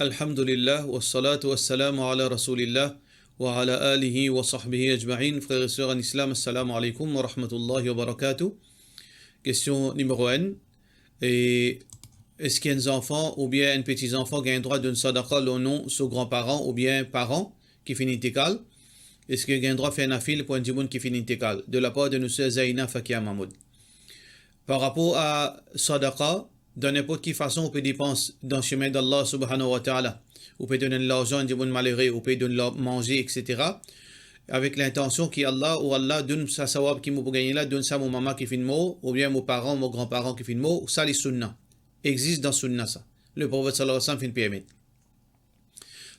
Alhamdulillah, wa salatu wa salamu ala rasulillah, wa ala alihi wa sahbihi ajma'in. Frères et sœurs en islam, assalamu alaikum wa rahmatullahi wa barakatuh. Question numéro 1. Est-ce qu'il y a des enfants ou bien un petits-enfants qui ont le droit d'une sadaqa au nom de ses grands-parents ou bien parents qui finissent intécal? Est-ce qu'il y a le droit de faire un afil pour un djiboun qui finit intécal? De la part de nous, Zaina Fakia Mahmoud. Par rapport à sadaqa, de n'importe quelle façon, on peut dépenser dans le chemin d'Allah subhanahu wa ta'ala. On peut donner de l'argent à un djiboun malheureux, on peut donner manger, etc. Avec l'intention qu'Allah ou Allah donne sa sawab qui m'a pour gagner là, donne ça à mon maman qui fait de mot, ou bien mon parent, mon grand-parent qui fait de mot, ça les sunnah. Existe dans sunnah ça. Le prophète sallallahu alayhi wa sallam fait une pyramide.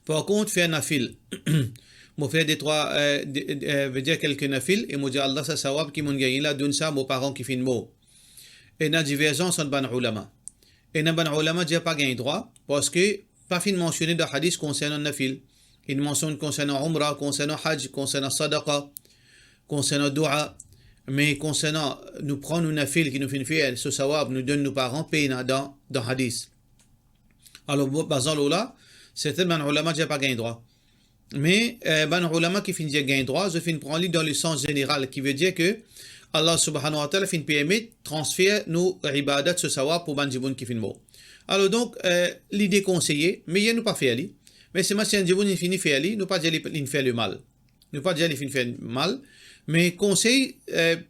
Par contre, faire un nafil. Moi faire des trois, veut dire quelques nafil, et moi dire Allah sa sawab qui m'a gagné là, donne ça à mon parent qui fait de mot. Et il y a divergence entre ban ulama. Et les ban ulama disent pas gagné droit, parce que pas fin mentionné dans le hadith concernant le nafil. Il mentionne concernant Umrah, concernant Hajj, concernant Sadaqa, concernant Dua, mais concernant nous prendre une nafil qui nous fait faire ce sawab, nous donne nos parents, paye dans Hadith. Alors, basant là, certains ban ulama disent pas gagné droit. Mais ban ulama qui finit gagner droit, je finis prendre dans le sens général, qui veut dire que Allah subhanahu wa ta'ala fin permet transférer nos ibadat ce sawab pour ban djiboun qui fin mot. Alors donc, l'idée conseillée, mais il nous pas fait ali. Mais c'est si un djiboun il finit fait ali, nous pas dire il fait le mal. Nous pas dire il fait le mal, mais conseil,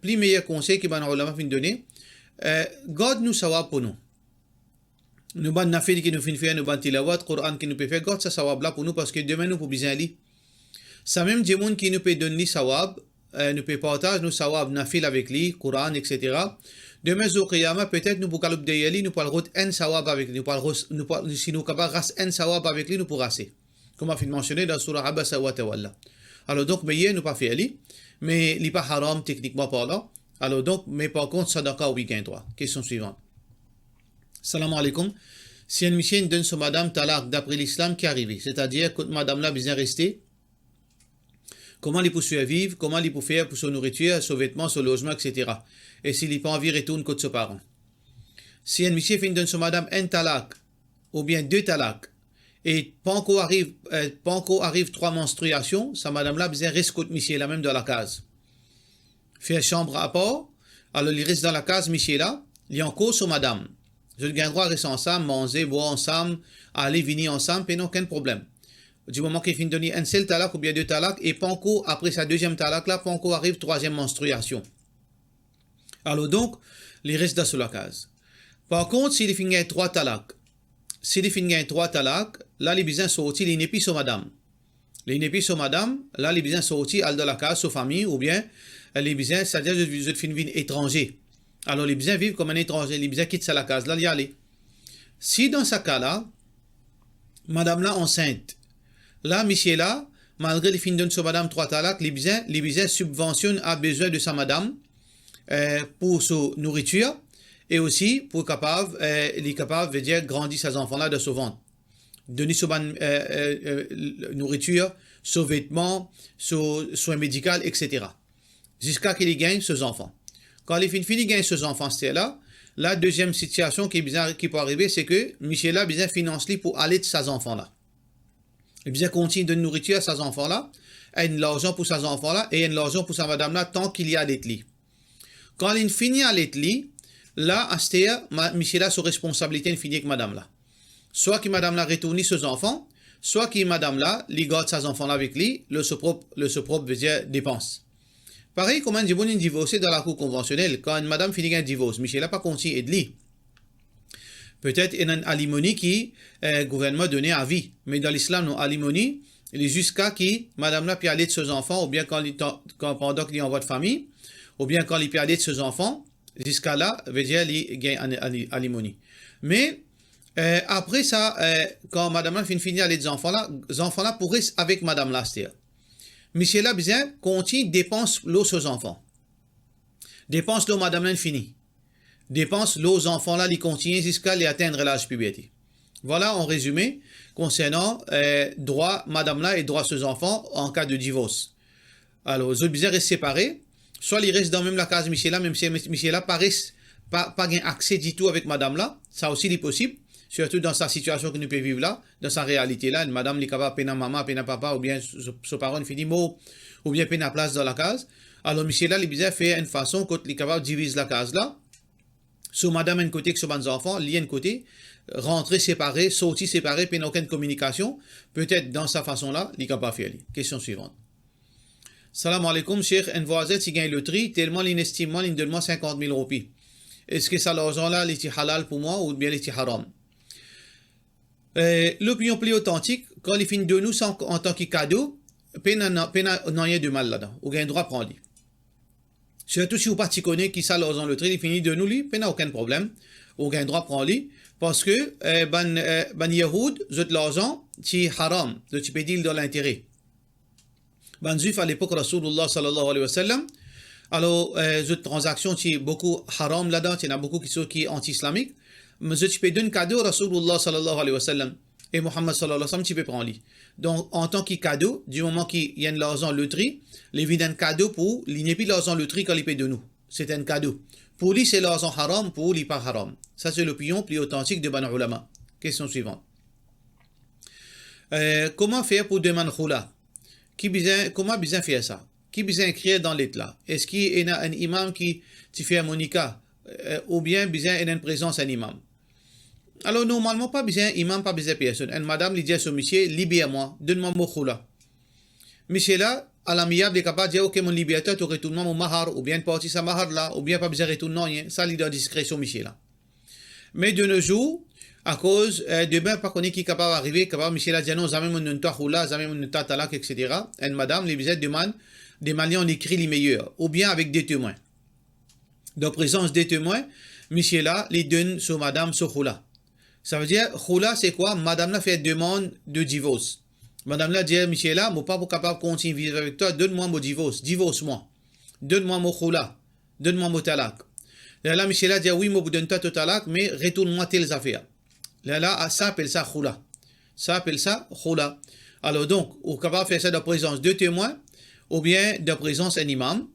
plus meilleur conseil que ban ulama fin donner, garde nous sawab pour nous. Nous ban nafil qui nous fin faire, nous ban tilawat, Coran qui nous peut faire, garde ça sawab là pour nous parce que demain nous pour bien ali. Ça même djiboun qui nous peut donner sawab, nous peut partager nos sawab nafil avec lui, Coran, etc. Demain, au Qiyamah, peut-être nous pourrons l'obéir, nous pourrons un sawab avec lui, si nous avons un sawab avec lui, nous pourrons rasser. Comme a fait mentionné dans Surah Abasa wa Tawalla. Alors donc, mais nous pas fait ali, mais il n'est pas haram techniquement parlant. Alors donc, mais par contre, sadaqa oui gain droit. Question suivante. Salam alaikum. Si un monsieur donne son madame talaq d'après l'islam qui est arrivé, c'est-à-dire que madame là bien rester, comment il peut survivre, comment il peut faire pour sa nourriture, son vêtement, son logement, etc. Et s'il n'a pas envie, retourne côté ses parents. Si un monsieur finit de son madame un talak, ou bien deux talaks, et pas encore arrive 3 menstruations, sa madame là, bien reste côté monsieur là même dans la case. Faire chambre à part, alors il reste dans la case monsieur là, il y a encore son madame. Je le gagne droit à rester ensemble, manger, boire ensemble, aller, venir ensemble, et non, aucun problème. Du moment qu'il finit de donner un seul talak ou bien 2 talaks, et pas encore, après sa deuxième talak là, pas encore arrive 3e menstruation. Alors donc, il reste dans la case. Par contre, s'il finit 3 talaks, là, les besoins sortis, il n'est plus sur madame. Il n'est plus sur madame, là, les besoins sortis, dans la case, sur famille, ou bien, les besoins, c'est-à-dire, je finis vivre étranger. Alors, les besoins vivent comme un étranger, les besoins quittent la case, là, il y aller. Si dans ce cas-là, madame là, enceinte, là, monsieur là, malgré les fins de sur madame 3 talaks, les besoins subventionnent à besoin de sa madame pour sa nourriture et aussi pour il est capable de dire grandir ses enfants-là de son ventre. Donner sa nourriture, son vêtement, son soin médical, etc. Jusqu'à qu'il gagne ses enfants. Quand il finit gagne ses enfants, c'est là, la deuxième situation qui peut arriver, c'est que monsieur là, besoin finance pour aller de ses enfants-là. Il bien continue de nourriture à ses enfants-là, et de l'argent pour ses enfants-là, et de l'argent pour sa madame-là, tant qu'il y a l'étli. Quand il finit à l'étli, là, à ce moment-là, monsieur-là, sa responsabilité, il finit avec madame-là. Soit que madame-là retourne ses enfants, soit que madame-là, il garde ses enfants-là avec lui, le propre veut dire dépense. Pareil, comme un divorcé dans la cour conventionnelle, quand une madame finit un divorce, monsieur-là, pas continue et de lui. Peut-être il y a une alimony qui le gouvernement donné à vie. Mais dans l'islam, non, alimony, il est jusqu'à qui madame là peut aller de ses enfants, ou bien pendant qu'il est en voie de famille, ou bien quand il peut aller de ses enfants, jusqu'à là, veut dire il gagne alimony. Mais après ça, quand madame là finit aller des enfants là pourraient avec madame là, c'est-à-dire. Monsieur là, bien, continue, dépense l'eau aux enfants. Dépense l'eau madame là finit. Dépense l'eau aux enfants là, ils continuent jusqu'à les atteindre l'âge puberté. Voilà en résumé concernant droit madame là et droit aux enfants en cas de divorce. Alors, les autres bien restent séparés, soit ils restent dans même la case monsieur là, même si monsieur là pas gain accès du tout avec madame là, ça aussi est possible. surtout dans sa situation que nous pouvons vivre là, dans sa réalité là, une madame li capable pena maman, pena papa, ou bien son parent finit mot, ou bien pena place dans la case. Alors, monsieur là, il bizarre fait une façon que les capable divise la case là. Sur madame un côté que sur les enfants, li un côté, rentrer séparé, sortir séparé, pena aucune communication. Peut-être dans sa façon là, il capable faire. Question suivante. Salam alaikum, cheikh, un voisin qui gagne le tri, tellement l'inestimement, il donne moi 50 000 roupies. Est-ce que ça l'argent là, il est halal pour moi ou bien il est haram? L'opinion plus authentique, quand il finit de nous en tant que cadeau, pena n'a de mal là-dedans. Ou gagne droit à prendre. Surtout si vous pas connaissez qui ça l'argent le tri, il finit de nous, il n'a aucun problème. Ou gagne droit à prendre. Parce que, ban Yahoud, l'argent, c'est haram. Tu peux dire dans l'intérêt. Ban Juif à l'époque, Rasulullah sallallahu alayhi wa sallam, alors, cette transaction, c'est beaucoup haram là-dedans, il y en a beaucoup qui sont anti-islamiques. Mais je peux donner un cadeau à Rasulullah sallallahu alayhi wa sallam. Et Muhammad sallallahu alayhi wa sallam, tu peux prendre lui. Donc, en tant que cadeau, du moment qu'il y a l'argent le tri, il vient un cadeau pour, il n'y a plus l'argent le tri quand il paye de nous. C'est un cadeau. Pour lui, c'est l'argent haram, pour lui, pas haram. Ça, c'est l'opinion plus authentique de Bana Ulama. Question suivante. Comment faire pour demander khula? Comment bien faire ça? Qui besoin écrire dans l'état? Est-ce qu'il y a un imam qui fait un monica? Ou bien besoin une présence d'un imam? Alors, normalement, pas besoin imam, pas besoin personne. Une madame lui dit à son monsieur, libère-moi, donne-moi mon khula. Monsieur là, à l'amiable, il est capable de dire, ok, mon libérateur, tu retournes mon mahar, ou bien une partie sa mahar là, ou bien pas besoin de retourner rien. Ça, il doit discrétion, monsieur là. Mais de nos jours, à cause de ben pas connaître qui est capable d'arriver, capable, monsieur là, dit non, jamais mon nunta khula, jamais mon nunta talak, etc. Une madame, les besoin demande, des manières on écrit les meilleurs, ou bien avec des témoins. Dans présence des témoins, monsieur là, les donne sur madame sur khula. Ça veut dire, khula, c'est quoi? Madame là fait demande de divorce. Madame là dit, monsieur là, moi pas capable de continuer à vivre avec toi, donne-moi mon divorce, divorce-moi. Donne-moi mon khula, donne-moi mon talak. Là, monsieur là dit, oui, moi vous donne toi ton talak, mais retourne-moi telles affaires. Là, ça appelle ça khula. Ça appelle ça khula. Alors donc, on est capable de faire ça dans présence de témoins, ou bien de présence d'un imam,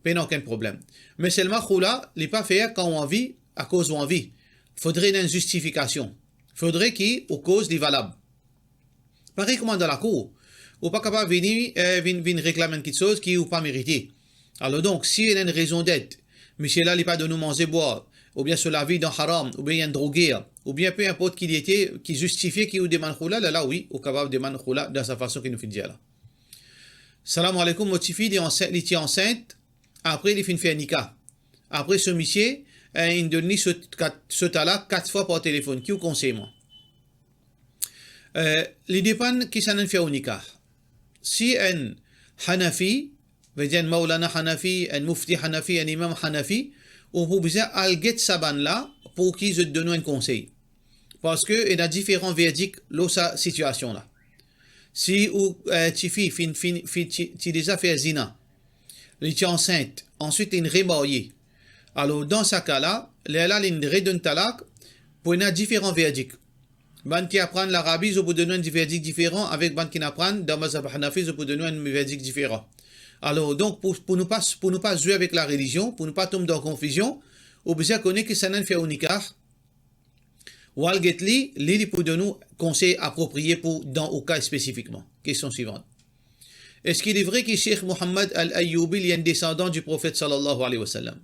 pas aucun problème. Mais seulement khula, il n'est pas fait quand on vit, à cause où on vit. Il faudrait une justification. Il faudrait qu'il aux causes les valables. Pareil comme dans la cour. On n'est pas capable de venir réclamer quelque chose qui n'est pas mérité. Alors donc, s'il y a une raison d'être, monsieur là, il n'est pas de nous manger boire, ou bien sur la vie dans haram, ou bien il y a un drogué, ou bien peu importe qui était, qui justifiait qu'il demande khula, là oui, on est capable de demander khula dans sa façon qu'il nous fait dire là. Salam alaikum, mon fille est enceinte, après il fait un nikah. Après ce monsieur, il donne ce talak 4 fois par téléphone. Qui vous conseille moi? Il dépend qui s'en fait au nikah. Si un Hanafi, veut dire un Maulana Hanafi, un Mufti Hanafi, un Imam Hanafi, on peut besoin alguer sa ban là pour qu'ils se donnent un conseil. Parce qu'il y a différents verdicts dans sa situation là. Si tu fais déjà fait zina, tu es enceinte, ensuite tu es remariée. Alors dans ce cas-là, là, il redonne talak pour une différents verdicts. Ban qui apprend l'Arabie, ils peut donner un verdict différent, avec ban qui apprend dans Mazhab Hanafi, ils peut donner un verdict différent. Alors donc pour ne pas jouer avec la religion, pour ne pas tomber dans la confusion, on besoin connaître que ça n'a fait au nikah. Walgetli, l'île pour donner conseil approprié pour dans au cas spécifiquement. Question suivante. Est-ce qu'il est vrai que Cheikh Mohammed Al-Ayyoubi est un descendant du prophète sallallahu alayhi wa sallam?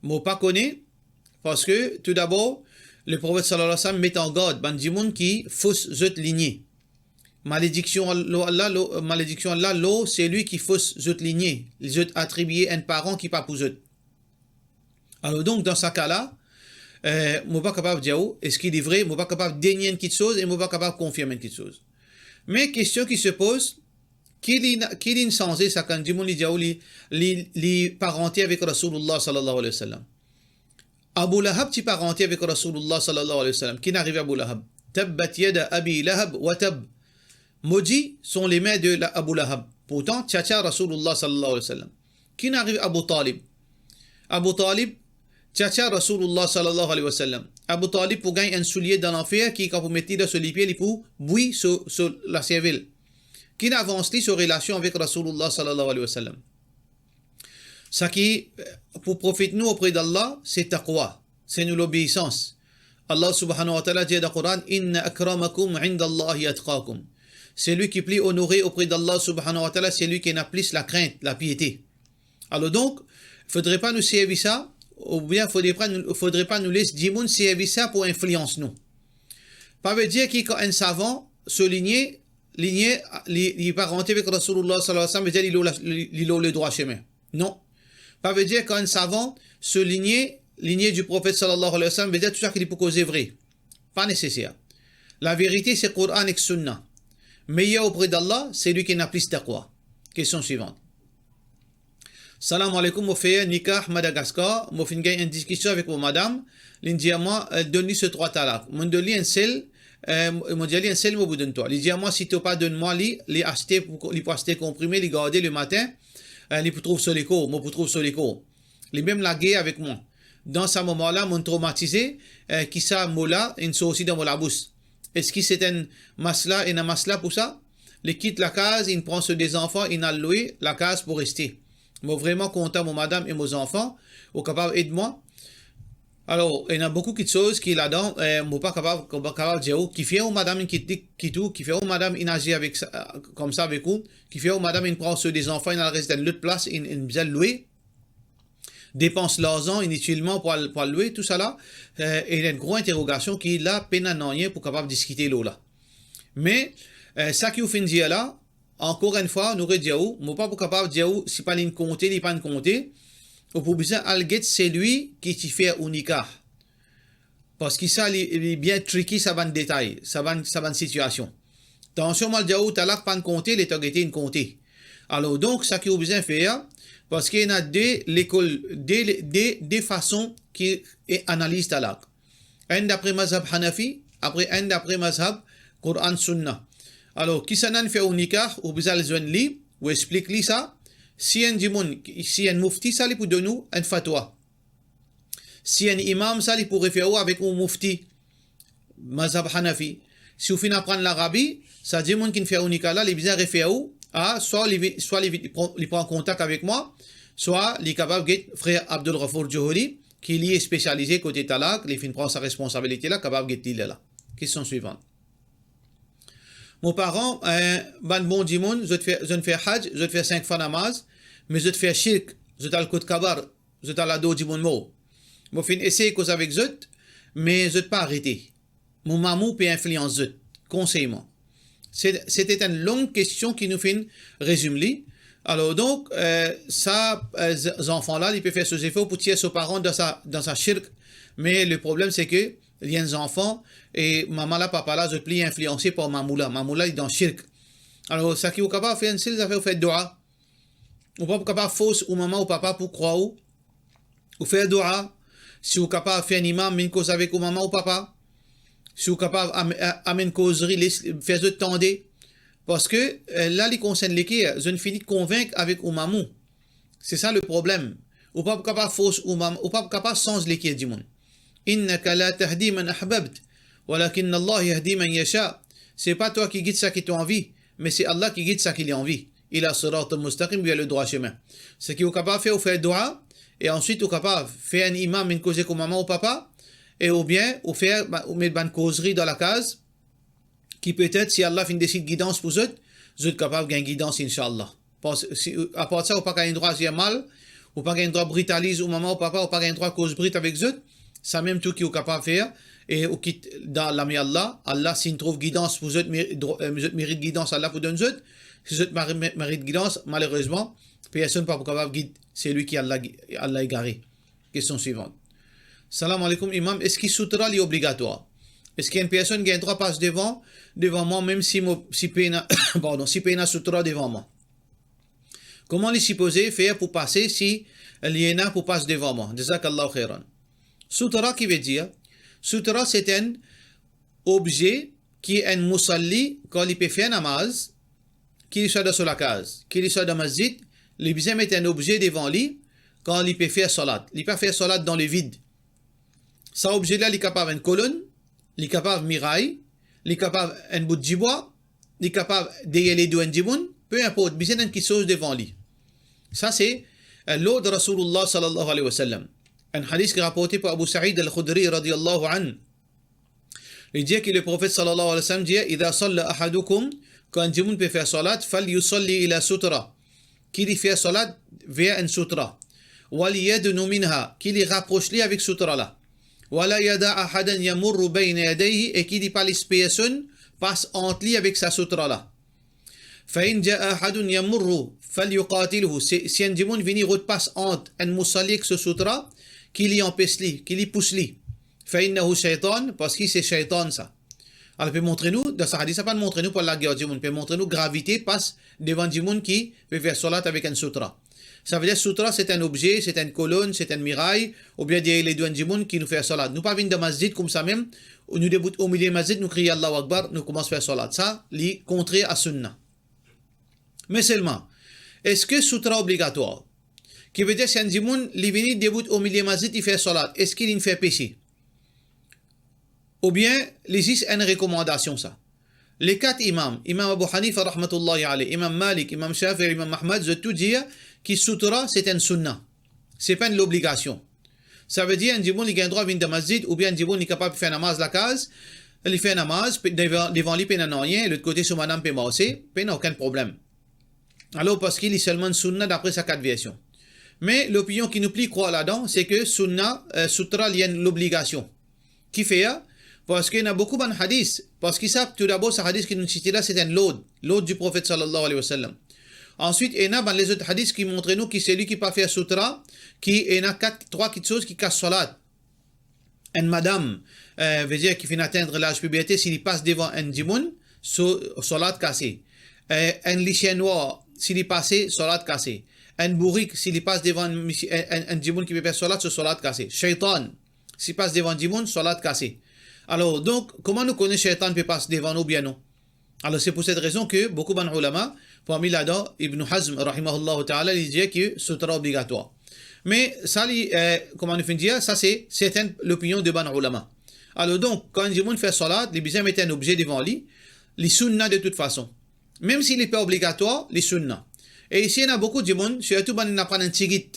Moi pas connais, parce que tout d'abord, le prophète sallallahu alayhi wa sallam met en garde ban du monde qui fausse cette lignée. Malédiction Allah, c'est lui qui fausse cette lignée. Les autres attribuer un parent qui pas pour eux. Alors donc dans ce cas-là, moi pas capable de dire est-ce qu'il est vrai, moi pas capable de dénier une petite chose et moi pas capable de confirmer une petite chose. Mais question qui se pose, qui est censé ça quand du monde dit les parentés avec Rasulullah sallallahu alayhi wa sallam. Abu Lahab tu parenté avec Rasulullah sallallahu alayhi wa sallam. Qui n'arrive à Abu Lahab? Tabbat yada Abi Lahab wa tab. Maudits sont les mains de Abu Lahab. Pourtant, tchacha Rasulullah sallallahu alayhi wa sallam. Qui n'arrive à Abu Talib? Abu Talib tchacha Rasulullah sallallahu alayhi wa sallam. Abu Talib pour gagner un soulier dans l'enfer qui quand vous mettez dans ce lipier, il pour bouillir sur la cervelle. Qui n'avance sur relation avec Rasulullah sallallahu alayhi wa sallam. Ça qui, pour profiter nous auprès d'Allah, c'est taqwa, c'est nous l'obéissance. Allah subhanahu wa ta'ala dit dans le Coran, Inna akramakum indallahi atqakum. C'est lui qui est plus honoré auprès d'Allah subhanahu wa ta'ala, c'est lui qui a plus la crainte, la piété. Alors donc, il ne faudrait pas nous servir ça, ou bien il ne faudrait pas nous laisser dire servir ça pour influence nous. Pas veut dire qu'un savant souligné, il n'est pas rentré avec Rasulullah sallallahu alayhi wa sallam, veut dire qu'il a le droit chemin. Non. Pas veut dire qu'un savant souligné, lignée du prophète sallallahu alayhi wa sallam, veut dire tout ça qu'il peut causer vrai. Pas nécessaire. La vérité, c'est Coran et Sunna. Meilleur auprès d'Allah, c'est lui qui n'a plus taqwa. Question suivante. Salam alaikum, mon frère, Nikah, Madagascar. Mon frère, une discussion avec mon madame. L'India, moi, donne-lui ce 3 talak. Mon donne-lui un seul, mon dit un seul, mon donne toi. L'India, moi, si tu pas donne-moi, les acheter, les pour acheter comprimé, les garder le matin, les pour trouver sur les cours, moi pour trouver sur les cours. Les mêmes laguer avec moi. Dans ce moment-là, m'ont traumatisé, qui ça, mola, une sauce aussi dans mon bouche. Est-ce que c'est un masla pour ça? Il quitte la case, il prend sur des enfants, il a loué la case pour rester. Moi, vraiment content, mon madame et mes enfants, au capable aide-moi. Alors, il y a beaucoup de choses qui là-dedans, moi pas capable de dire, qui fait au madame qui fait au madame il agit avec comme ça avec vous, qui fait au madame il prend sur des enfants, il reste dans l'autre place, il besoin de louer, dépense l'argent inutilement pour louer, tout ça là, et il y a une grosse interrogation qui est là, peine à rien pour capable discuter l'eau là. Mais, ça qui vous fait dire là, encore une fois, nous aurait dit, moi pas capable de dire, si pas une compter, il pas une compter, ou pour besoin alget c'est lui qui t'y fait un nikah. Parce que ça, il est bien tricky, ça va en détail, ça va en situation. Attention, mal dire, t'as là pas une compter, il est targeté une compter. Alors donc, ça qui vous besoin faire, parce qu'il y en a des façons qui analysent talaq. Un d'après mazhab Hanafi, après un d'après mazhab Quran Sunnah. Alors, qui s'en fait au nikah, ou besoin le joindre li, ou explique li ça, si un mufti, ça lui peut donner un fatwa. Si un imam, ça lui pourrait faire avec un mufti, mazhab Hanafi. Si vous finissez à prendre l'Arabie, ça dit mon qui fait au nikah là, il besoin de faire soit il prend contact avec moi, soit il est capable de frère Abdul Ghafour Johori, qui est spécialisé côté talak, il prend sa responsabilité là, capable de dire là. Question suivante. Mon parent, ban bon dimoun, je te fais hajj, je te fais 5 fois namaz, mais je te fais shirk, je te le coup de kabar, je te la do dimoun mo. Mon fin essayer cause avec je, mais je te pas arrêter. Mon mamou peut influencer je, conseille-moi. C'était une longue question qui nous fait une résumé. Alors donc, ça, ces enfants-là, ils peuvent faire ce effort pour tirer ses parents dans sa shirk, mais le problème c'est que il y a des enfants et maman là, papa là, je suis influencé par mamoula. Mamoula il est dans shirk. Alors, ça qui est capable de faire, c'est de faire dua. Ou pas capable de force ou maman ou papa pour croire ou faire dua. Si vous êtes capable de faire un imam, une cause avec ou maman ou papa. Si vous êtes capable d'amener une causerie, faire de tendre. Parce que là, il concerne l'équerre, je ne finis de convaincre avec ou maman. C'est ça le problème. Ou pas capable de force ou maman, ou pas capable de changer l'équerre du monde. Innaka la tahdi man ahbabt, walakin Allah yahdi man yasha. C'est pas toi qui guide ça qui t'a envie, mais c'est Allah qui guide ça qui a envie. Il a sirat al-mustaqim, il a le droit chemin. Ce qui est capable de faire dua, et ensuite, vous êtes capable de faire un imam, une cause comme maman ou papa, et ou bien, ou mettre une causerie dans la case, qui peut-être, si Allah fait une décide guidance pour eux, vous êtes capable de gagner guidance, Inch'Allah. À part ça, vous n'avez pas un droit à mal, ou pas un droit brutalise ou maman ou papa, ou pas un droit cause brute avec eux, ça même tout qui est capable de faire, et ou quitte dans l'ami Allah, Allah s'il trouve guidance pour eux, mérite guidance, Allah pour donner eux, si eux mérite guidance, malheureusement, personne n'est pas capable de guider, c'est lui qui Allah égaré. Question suivante. Salam alaikum, imam, est-ce que sutra est obligatoire? Est-ce qu'il y a une personne qui a un droit passe devant moi, même si pena sutra devant moi? Comment les supposer faire pour passer si il y en a pour passer devant moi? Jazakallahu khairan. Sutra qui veut dire, sutra c'est un objet qui est un musalli quand il peut faire namaz, qui soit sur la case, qui soit dans la masjid, il besoin mettre un objet devant lui quand il peut faire salat. Il peut faire salat dans le vide. Cet objet-là, il est capable d'une colonne, il est capable de miraille, il est capable d'un bout de bois, il est capable d'ayer les deux en peu importe, il besoin d'une quelque chose devant lui. Ça, c'est l'ordre de Rasulullah sallallahu alayhi wa sallam. Un hadith qui est rapporté par Abu Sa'id al-Khudri radiyallahu anhu. Il dit que le prophète sallallahu alayhi wa sallam dit إذا صلى أحدكم quand un djimoun peut faire salat فليصلي إلى سترة qu'il y fait salat vers une sutra وليدنو منها qu'il y rapproche lui avec sutra là ولا يدع أحدا يمر بين يديه et qu'il y pas les personnes passe entre lui avec sa sutra là فإن جاء أحد يمر فليقاتله si un djimoun vient repasse entre un musalli avec ce sutra qu'il y empêche lui qu'il y pousse lui فإنه شيطان parce que c'est shaitan ça. Alors, il peut montrer nous, dans ce hadith, ça peut montrer nous pour la guerre du monde, il peut montrer nous gravité passe devant du monde qui peut faire salat avec un sutra. Ça veut dire sutra, c'est un objet, c'est une colonne, c'est un mirail, ou bien les deux du monde qui nous fait salat. Nous pas venir dans masjid comme ça même, nous débutons au milieu de masjid, nous crions Allahu Akbar, nous commençons à faire salat. Ça, c'est contraire à sunna. Mais seulement, est-ce que sutra obligatoire, qui veut dire si un du monde, il vient débute au milieu de masjid, il fait salat, est-ce qu'il fait péché? Ou bien, les six, une recommandation, ça. Les quatre imams, Imam Abu Hanifa, rahmatullahi alayhi, Imam Malik, Imam Shafi'i, Imam Ahmad, je tout dire que sutra, c'est un sunnah. C'est pas une obligation. Ça veut dire, un djiboun, il a un droit à venir dans masjid, ou bien un djiboun, il est capable de faire namaz la case, il fait namaz, devant lui, il n'y a rien, l'autre côté, sur madame, il n'y a aucun problème. Alors, parce qu'il est seulement une sunnah d'après sa quatre versions. Mais l'opinion qui nous plie croit là-dedans, c'est que sunnah, sutra, il y a l'obligation. Qui fait ça? Parce qu'il y a beaucoup de hadiths. Parce qu'ils savent tout d'abord, ce hadith qui nous cite là, c'est un l'aude du prophète sallallahu alayhi wa sallam. Ensuite, il y a les autres hadiths qui montrent nous que c'est lui qui n'a pas fait sutra, qui il y a trois choses qui cassent salat. Une madame, veut dire qui vient atteindre l'âge puberté, s'il passe devant un djimoun, salat cassé. Un lichet noir, s'il passe, salat cassé. Un bourrique, s'il passe devant un djimoun qui peut faire salat, c'est salat cassé. Shaitan, s'il passe devant un djimoun, salat cassé. Alors, donc, comment nous connaissons Shaitan peut passer devant nous bien non? Alors, c'est pour cette raison que beaucoup de ulama, parmi là-dedans, Ibn Hazm, rahimahullah ta'ala, il dit que c'est sutra obligatoire. Mais ça, comment nous finit dire, ça c'est l'opinion de ban ulama. Alors, donc, quand un djimoun fait salat, il besoin mettre un objet devant lui, les sunnah de toute façon. Même s'il n'est pas obligatoire, les sunnah. Et ici, il y a beaucoup de djimoun, surtout quand on apprend un tigit.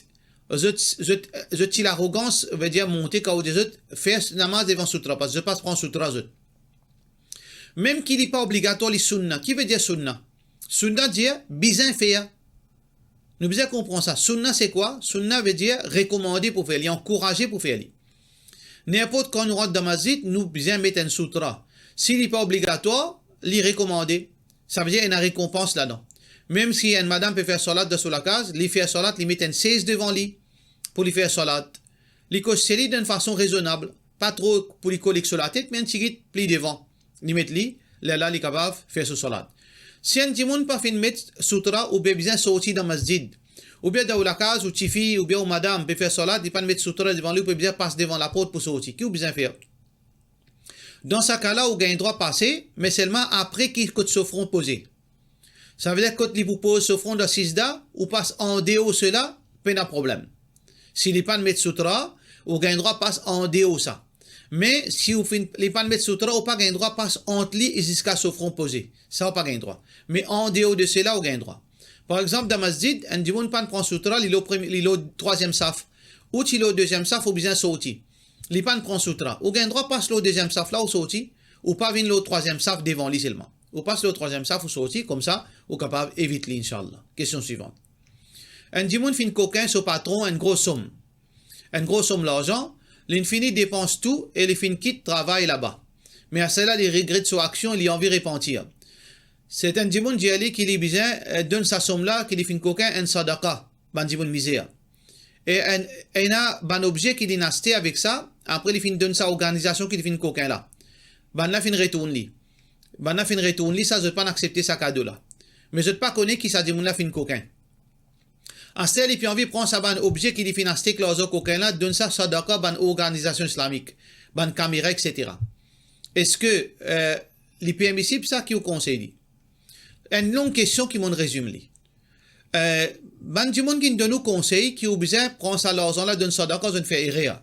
L'arrogance veut dire monter quand vous faire namaz devant sutra parce que je passe prendre sutra même qu'il n'est pas obligatoire les sunna qui veut dire sunna dire bizin faire nous bien comprendre ça sunna c'est quoi sunna veut dire recommander pour faire encourager pour faire n'importe quand nous rentre dans masjid nous bien mettre un sutra s'il n'est pas obligatoire les recommander ça veut dire une récompense là-dedans même si une madame peut faire salat sur la case lui faire salat lui mettre un 16 devant lui pour lui faire salat. Les cocher d'une façon raisonnable, pas trop pour lui coller sur la tête, mais un petit pli devant. Lui mettre lui, là, il est capable de faire ce salat. Si un petit monde pas fait mettre sutra ou bien sortir dans masjid, ou bien dans la case, ou tifi, ou bien ou madame peut faire salat, il pas mettre sutra devant lui, ou bien passer devant la porte pour sortir. Qui ou bien faire? Dans ce cas-là, vous avez le droit de passer, mais seulement après qu'il ait ce front posé. Ça veut dire que quand il vous pose ce front de sisda, ou passe en déo cela, pas de problème. S'il n'est pas de mettre sutra, vous avez le droit de passer en déo ça. Mais si vous n'avez pas de mettre sutra, vous n'avez pas le droit de passer entre lui et jusqu'à ce front posé. Ça, vous n'avez pas le droit. Mais en déo de cela, vous avez le droit. Par exemple, dans masjid, un djimoun ne prend sutra, il est au troisième saf. Ou il est au deuxième saf, ou bien sortir. Il ne prend sutra. Vous avez le droit de passer au deuxième saf là, ou sortir, ou pas venir au troisième saf devant lui seulement. Ou passer au troisième saf, ou sortir, comme ça, vous êtes capable d'éviter l'inch'Allah. Question suivante. Un djimoun fait coquin sur patron une grosse somme. Une grosse somme d'argent, l'infini dépense tout et l'infini quitte travail là-bas. Mais à cela, il regrette son action, il a envie de repentir. C'est un djimoun qui a besoin donne sa somme là, qui fait coquin un sadaqa, un djimoun misère. Et il a un objet qui est acheté avec ça, après il donne sa organisation qui fait coquin là. Ben là, il retourne lui. Ben là, il retourne lui, ça, je ne peux pas accepter sa cadeau là. Mais je ne peux pas connaître qui ça djimoun là fait coquin. En ce il peut envie de prendre un objet qui est financé que l'oiseau coquin là, donne ça sadaqa ban organisation islamique, ban caméra, etc. Est-ce que les permissible ça qui vous conseille? Une longue question qui m'en résume. Ban du monde qui donne nous conseil qui ou besoin prendre ça l'argent là donne sadaqa donne faire erreur.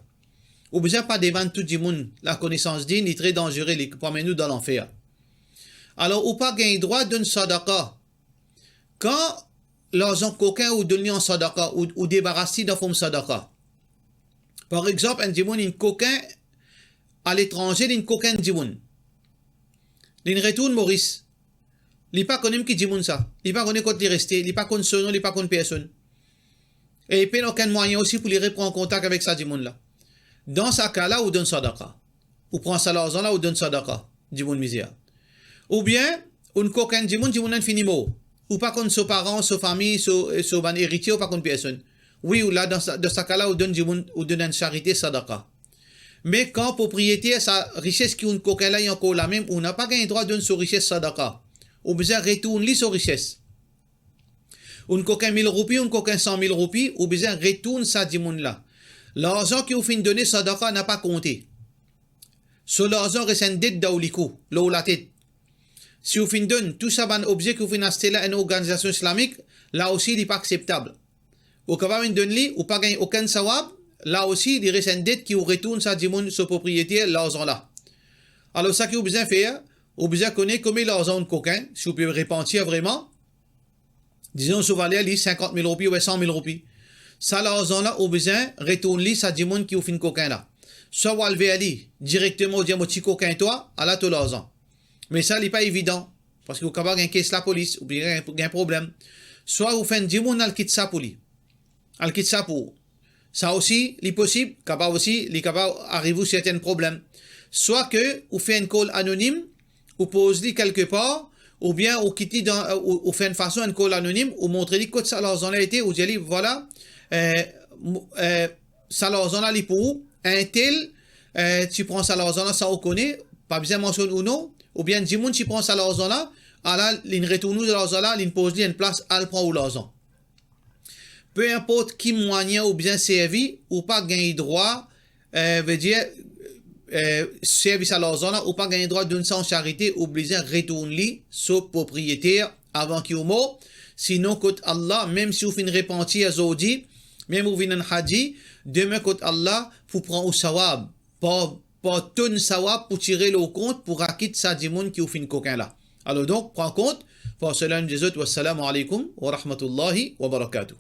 Ou besoin pas devant tout le monde la connaissance digne est très dangereux les promène nous dans l'enfer. Alors ou pas gain droit donne sadaqa. Quand l'argent coquin ou donner en sadaqa ou débarrasser d'un forme sadaqa. Par exemple, un djimoun, un coquin à l'étranger, un coquin djimoun. L'in retourne Maurice. Il pas connaît qui dit ça. Il pas connaît quand il reste. Il pas connaît son nom, il pas connaît personne. Et il n'y a aucun moyen aussi pour lui reprendre contact avec ça dit là. Dans ce cas-là, ou donne sadaqa. Ou prend ça l'argent là, ou donne sadaqa. Dit misère. Ou bien, un coquin dit n'a fini mot. Ou pas contre ses parents, ses familles, ses héritiers, ou pas contre personne. Oui, ou là, dans ce cas-là, ou donne une charité sadaqa. Mais quand propriétaire, sa richesse qui un coquin là est encore la même, on n'a pas gagné droit de donner sa richesse sadaqa. Ou besoin retourner sa richesse. Un coquin 1000 roupies, un coquin 100 000 roupies, ou besoin retourne ça dimoun là. L'argent qui vous fin donner sadaqa n'a pas compté. Ce l'argent reste une dette d'aulikou, là où la tête. Si vous fin donne tout ça, un objet que vous fin acheter là, une organisation islamique, là aussi, il n'est pas acceptable. Ou quand vous donne ou pas gagner aucun sawab, là aussi, il reste une dette qui vous retourne ça dimoun, ce propriétaire, l'argent là. Alors, ça que vous besoin faire, vous besoin connaître combien l'argent de coquin, si vous pouvez repentir vraiment. Disons, si vous valez 50 000 roupies ou 100 000 roupies. Ça, l'argent là, vous besoin retourner ça dimoun qui vous fin coquin là. Soit vous allez aller directement dire mon petit coquin toi, à la tout l'argent. Mais ça, n'est pas évident. Parce que vous avez un caisse la police, ou bien un problème. Soit vous faites 10 moun al quitte ça pour lui. Al quitte ça pour. Ça aussi, il est possible, capable aussi, il est capable d'arriver à certains problèmes. Soit que vous faites une call anonyme, ou posez-le quelque part, ou bien vous quittez ou faites une façon une call anonyme, ou montrez-lui que ça l'argent a été, ou dites voilà, ça l'argent là, pour un tel, tu prends ça l'argent là, ça on connaît, pas besoin de mentionner ou non, ou bien dis tu prends ça l'argent là, alors il retourne de l'argent là, il pose une place, elle prend ou l'argent. Peu importe qui moyen ou bien servi, ou pas gagner droit, veut dire, service à l'argent là, ou pas gagner droit d'une sans charité, obligé de retourner sur propriétaire avant qu'il meure. Sinon, côté Allah, même si vous finissez repentir à Zodi, même si vous venez en hadji, demain côté Allah, vous prenez au sawab, pas ton sawab pour tirer le compte pour acquitter ça du monde qui vous finit coquin là. Alors donc, prends compte, pour cela nous disons, wassalamu alaikum wa rahmatullahi wa barakatuh.